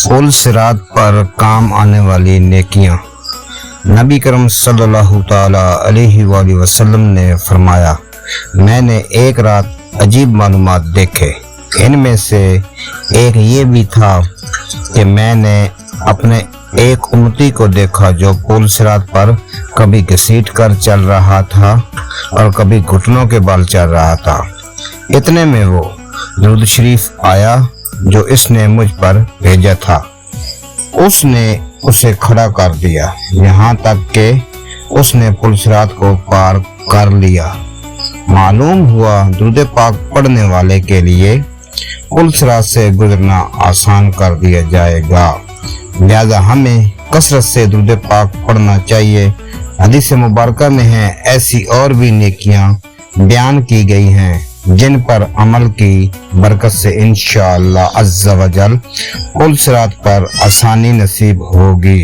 पुल सिरात पर काम आने वाली नेकियां। नबी करम सल्लल्लाहु ताला अलैहि वसल्लम ने फरमाया, मैंने एक रात अजीब मालूमात देखे। इनमें से एक ये भी था कि मैंने अपने एक उम्मती को देखा जो पुल सिरात पर कभी घसीट कर चल रहा था और कभी घुटनों के बल चल रहा था। इतने में वो दुरूद शरीफ आया जो इसने मुझ पर भेजा था। उसने उसे खड़ा कर दिया, यहाँ तक कि उसने पुल सिरात को पार कर लिया। मालूम हुआ दुरूद पाक पढ़ने वाले के लिए पुल सिरात से गुजरना आसान कर दिया जाएगा। लिहाजा हमें कसरत से दुरूद पाक पढ़ना चाहिए। हदीस मुबारक में है ऐसी और भी नेकियां बयान की गई हैं जिन पर अमल की बरकत से इंशाअल्लाह अज़्ज़ा वजल पुल सिरात पर आसानी नसीब होगी।